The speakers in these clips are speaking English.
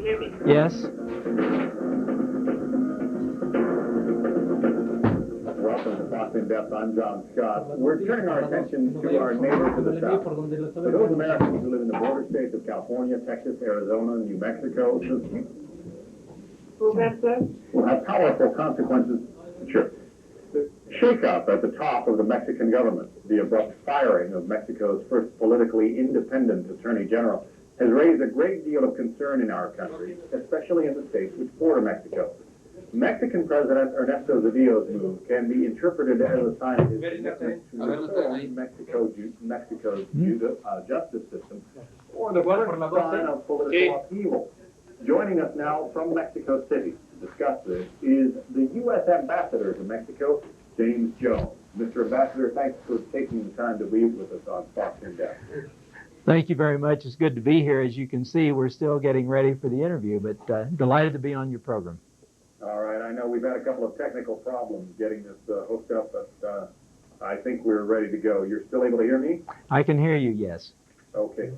hear me? Yes. Welcome to Ponce in Depth. I'm John Scott. We're turning our attention to our neighbor to the south. For those Americans who live in the border states of California, Texas, Arizona, New Mexico, will have powerful consequences. Sure. The shakeup at the top of the Mexican government, the abrupt firing of Mexico's first politically independent attorney general, has raised a great deal of concern in our country, especially in the states which border Mexico. Mexican President Ernesto Zedillo's move can be interpreted as a sign of his commitment to reform Mexico's justice system, or the first sign of political upheaval. Joining us now from Mexico City to discuss this is the U.S. Ambassador to Mexico, James Jones. Mr. Ambassador, thanks for taking the time to be with us on Fox in Depth. Thank you very much. It's good to be here. As you can see, we're still getting ready for the interview, but delighted to be on your program. All right. I know we've had a couple of technical problems getting this hooked up, but I think we're ready to go. You're still able to hear me? I can hear you, yes. Okay.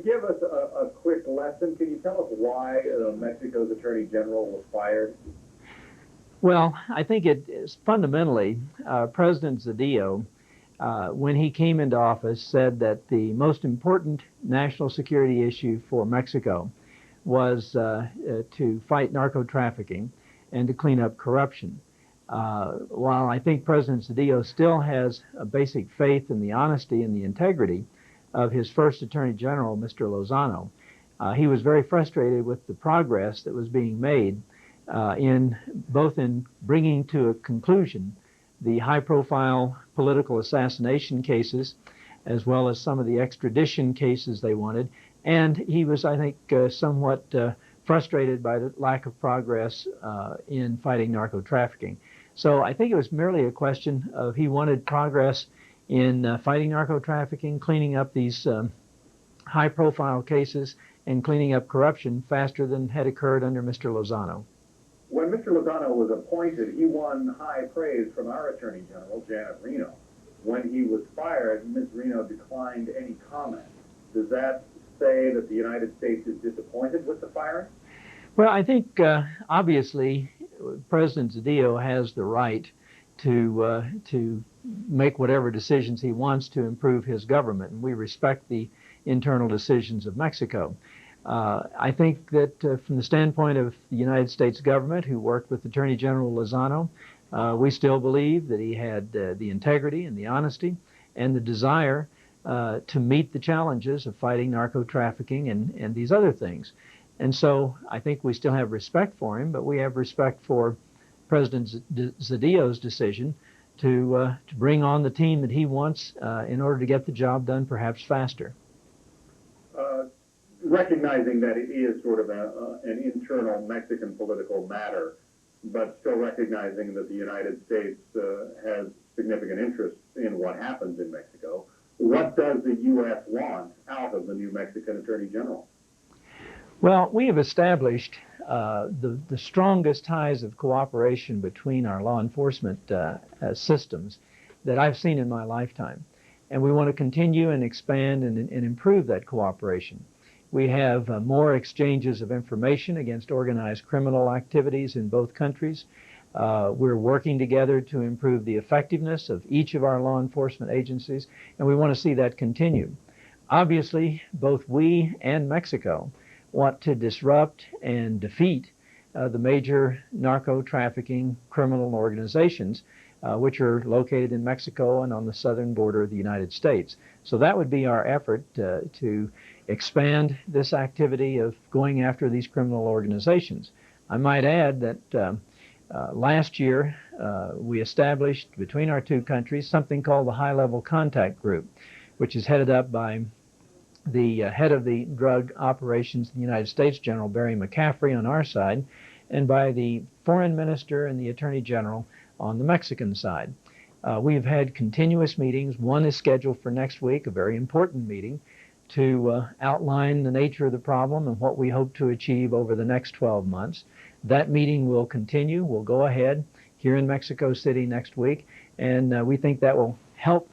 Give us a quick lesson. Can you tell us why Mexico's Attorney General was fired? Well, I think it is fundamentally President Zedillo, when he came into office, said that the most important national security issue for Mexico was to fight narco-trafficking and to clean up corruption. While I think President Zedillo still has a basic faith in the honesty and the integrity of his first Attorney General, Mr. Lozano, he was very frustrated with the progress that was being made in bringing to a conclusion the high-profile political assassination cases, as well as some of the extradition cases they wanted. And he was, I think, somewhat frustrated by the lack of progress in fighting narco-trafficking. So I think it was merely a question of he wanted progress in fighting narco-trafficking, cleaning up these high-profile cases, and cleaning up corruption faster than had occurred under Mr. Lozano. When Mr. Lozano was appointed, he won high praise from our Attorney General, Janet Reno. When he was fired, Ms. Reno declined any comment. Does that say that the United States is disappointed with the firing? Well, I think obviously President Zedillo has the right to make whatever decisions he wants to improve his government, and we respect the internal decisions of Mexico. I think that from the standpoint of the United States government, who worked with Attorney General Lozano, we still believe that he had the integrity and the honesty and the desire to meet the challenges of fighting narco-trafficking and these other things. And so I think we still have respect for him, but we have respect for President Zedillo's decision to bring on the team that he wants in order to get the job done perhaps faster. Recognizing that it is sort of an internal Mexican political matter, but still recognizing that the United States has significant interest in what happens in Mexico, what does the U.S. want out of the new Mexican Attorney General? Well, we have established the strongest ties of cooperation between our law enforcement systems that I've seen in my lifetime. And we want to continue and expand and improve that cooperation. We have more exchanges of information against organized criminal activities in both countries. We're working together to improve the effectiveness of each of our law enforcement agencies, and we want to see that continue. Obviously, both we and Mexico want to disrupt and defeat the major narco-trafficking criminal organizations which are located in Mexico and on the southern border of the United States. So that would be our effort to expand this activity of going after these criminal organizations. I might add that last year we established between our two countries something called the High-Level Contact Group, which is headed up by the head of the drug operations in the United States, General Barry McCaffrey on our side, and by the foreign minister and the attorney general on the Mexican side. We've had continuous meetings. One is scheduled for next week, a very important meeting, to outline the nature of the problem and what we hope to achieve over the next 12 months. That meeting will continue. We'll go ahead here in Mexico City next week, and we think that will help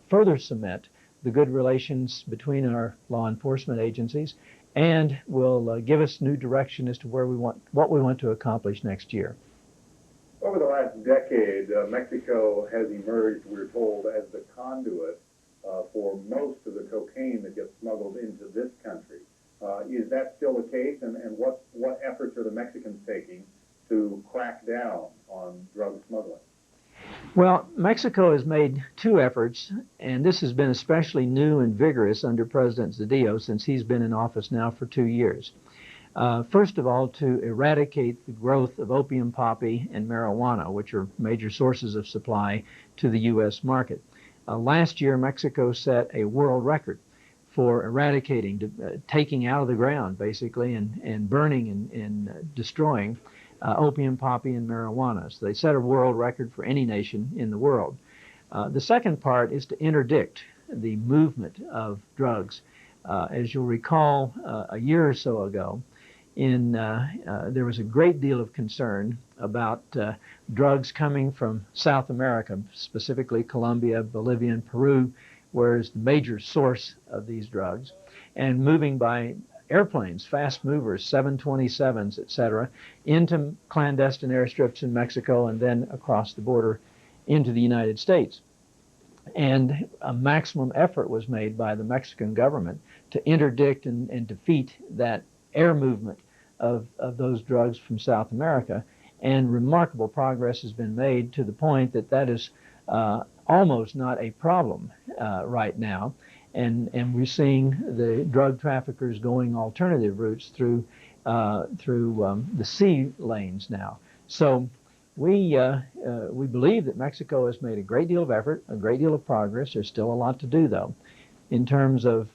further cement the good relations between our law enforcement agencies and will give us new direction as to what we want to accomplish next year. Over the last decade, Mexico has emerged, we're told, as the conduit for most of the cocaine that gets smuggled into this country. Is that still the case, and what efforts are the Mexicans taking to crack down on drug smuggling? Well, Mexico has made two efforts, and this has been especially new and vigorous under President Zedillo since he's been in office now for 2 years. First of all, to eradicate the growth of opium poppy and marijuana, which are major sources of supply to the U.S. market. Last year, Mexico set a world record for eradicating, taking out of the ground, basically, and burning and destroying opium poppy and marijuana. So they set a world record for any nation in the world. The second part is to interdict the movement of drugs. As you'll recall, a year or so ago, there was a great deal of concern about drugs coming from South America, specifically Colombia, Bolivia, and Peru, where is the major source of these drugs, and moving by airplanes, fast movers, 727s, etc., into clandestine airstrips in Mexico and then across the border into the United States. And a maximum effort was made by the Mexican government to interdict and defeat that air movement of those drugs from South America. And remarkable progress has been made to the point that that is almost not a problem right now. And we're seeing the drug traffickers going alternative routes through the sea lanes now. So we believe that Mexico has made a great deal of effort, a great deal of progress. There's still a lot to do, though, in terms of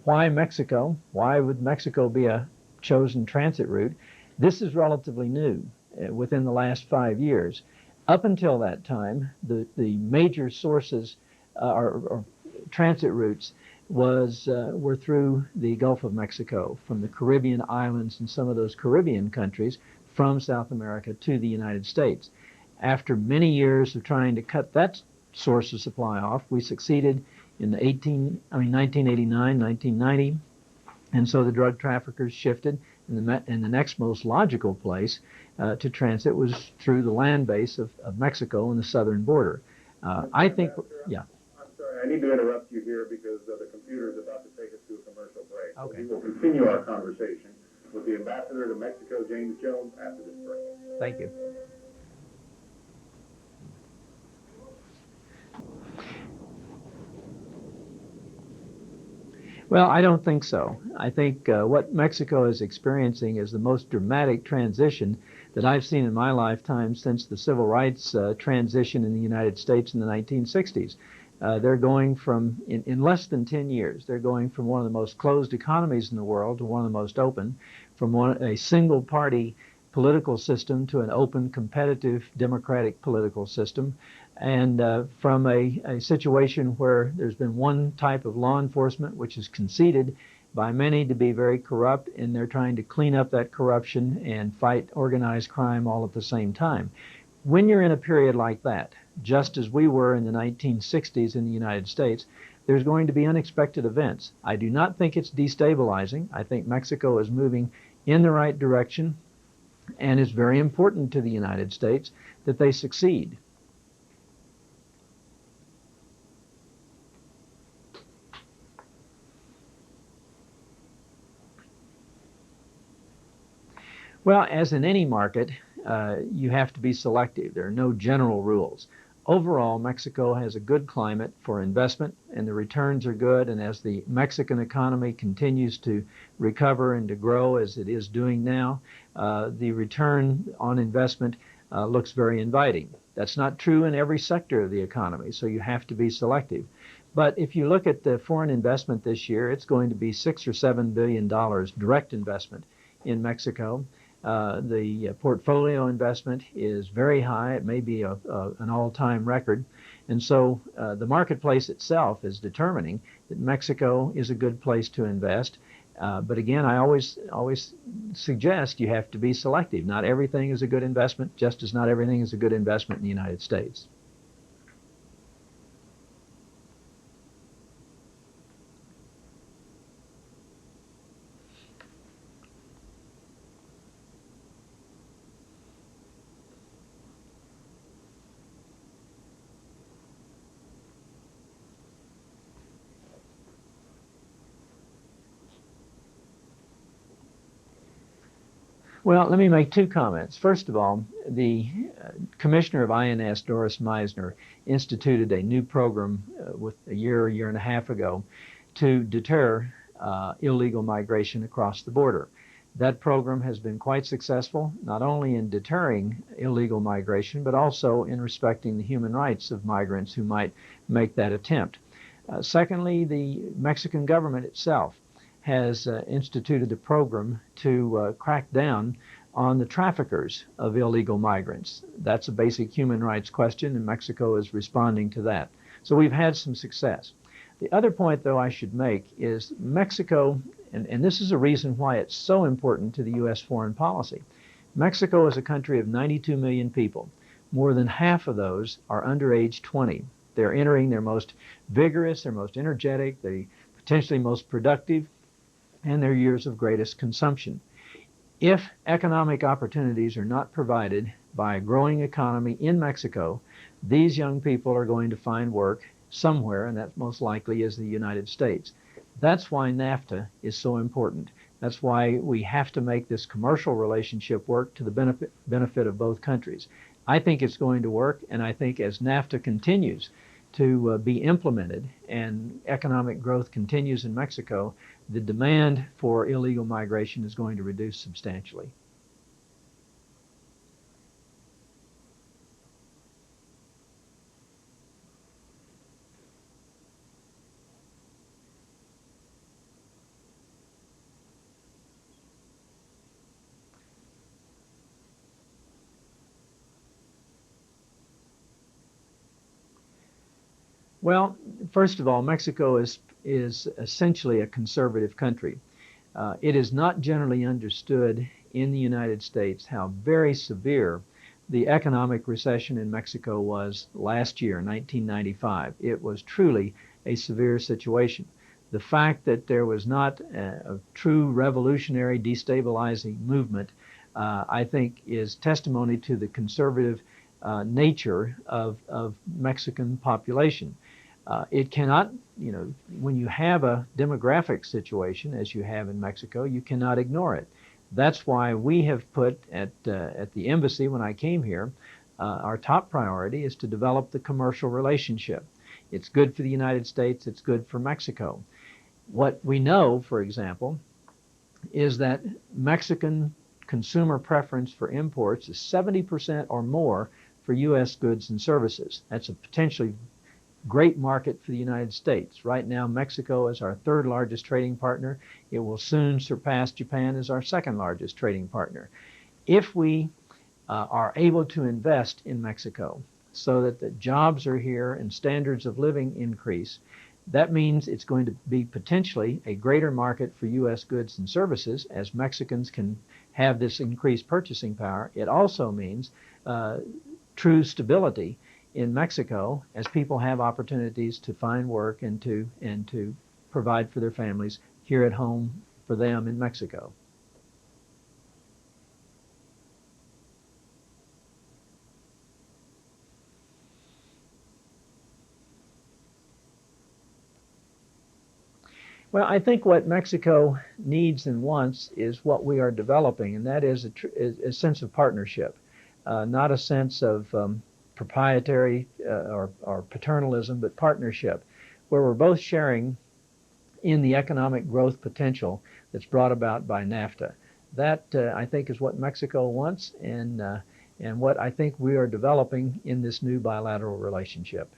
why Mexico. Why would Mexico be a chosen transit route? This is relatively new within the last 5 years. Up until that time, the major sources or transit routes were through the Gulf of Mexico, from the Caribbean islands and some of those Caribbean countries, from South America to the United States. After many years of trying to cut that source of supply off, we succeeded in 1989, 1990, and so the drug traffickers shifted, and the next most logical place to transit was through the land base of Mexico and the southern border. I think, yeah. I'm sorry, I need to interrupt you here because the computer is about to take us to a commercial break. Okay. So we will continue our conversation with the ambassador to Mexico, James Jones, after this break. Thank you. Well, I don't think so. I think what Mexico is experiencing is the most dramatic transition that I've seen in my lifetime since the civil rights transition in the United States in the 1960s. They're going from, in less than 10 years, they're going from one of the most closed economies in the world to one of the most open, from a single-party political system to an open, competitive, democratic political system, and from a situation where there's been one type of law enforcement which is conceded by many to be very corrupt, and they're trying to clean up that corruption and fight organized crime all at the same time. When you're in a period like that, just as we were in the 1960s in the United States, there's going to be unexpected events. I do not think it's destabilizing. I think Mexico is moving in the right direction, and it's very important to the United States that they succeed. Well, as in any market, you have to be selective. There are no general rules. Overall, Mexico has a good climate for investment, and the returns are good. And as the Mexican economy continues to recover and to grow, as it is doing now, the return on investment looks very inviting. That's not true in every sector of the economy, so you have to be selective. But if you look at the foreign investment this year, it's going to be $6 or $7 billion direct investment in Mexico. The portfolio investment is very high. It may be an all-time record. And so the marketplace itself is determining that Mexico is a good place to invest. But again, I always suggest you have to be selective. Not everything is a good investment, just as not everything is a good investment in the United States. Well, let me make two comments. First of all, the Commissioner of INS, Doris Meisner, instituted a new program with a year and a half ago to deter illegal migration across the border. That program has been quite successful, not only in deterring illegal migration, but also in respecting the human rights of migrants who might make that attempt. Secondly, the Mexican government itself has instituted a program to crack down on the traffickers of illegal migrants. That's a basic human rights question, and Mexico is responding to that. So we've had some success. The other point, though, I should make is Mexico, and this is a reason why it's so important to the U.S. foreign policy. Mexico is a country of 92 million people. More than half of those are under age 20. They're entering their most vigorous, their most energetic, the potentially most productive, and their years of greatest consumption. If economic opportunities are not provided by a growing economy in Mexico, these young people are going to find work somewhere, and that most likely is the United States. That's why NAFTA is so important. That's why we have to make this commercial relationship work to the benefit of both countries. I think it's going to work, and I think as NAFTA continues to be implemented and economic growth continues in Mexico, the demand for illegal migration is going to reduce substantially. Well, first of all, Mexico is essentially a conservative country. It is not generally understood in the United States how very severe the economic recession in Mexico was last year, 1995. It was truly a severe situation. The fact that there was not a true revolutionary destabilizing movement, I think, is testimony to the conservative nature of Mexican population. It cannot, when you have a demographic situation, as you have in Mexico, you cannot ignore it. That's why we have put at the embassy when I came here, our top priority is to develop the commercial relationship. It's good for the United States, it's good for Mexico. What we know, for example, is that Mexican consumer preference for imports is 70% or more for U.S. goods and services. That's a potentially great market for the United States. Right now, Mexico is our third largest trading partner. It will soon surpass Japan as our second largest trading partner. If we are able to invest in Mexico so that the jobs are here and standards of living increase, that means it's going to be potentially a greater market for U.S. goods and services as Mexicans can have this increased purchasing power. It also means true stability in Mexico as people have opportunities to find work and to provide for their families here at home for them in Mexico. Well, I think what Mexico needs and wants is what we are developing, and that is a sense of partnership, not a sense of proprietary or paternalism, but partnership, where we're both sharing in the economic growth potential that's brought about by NAFTA. That, I think, is what Mexico wants and what I think we are developing in this new bilateral relationship.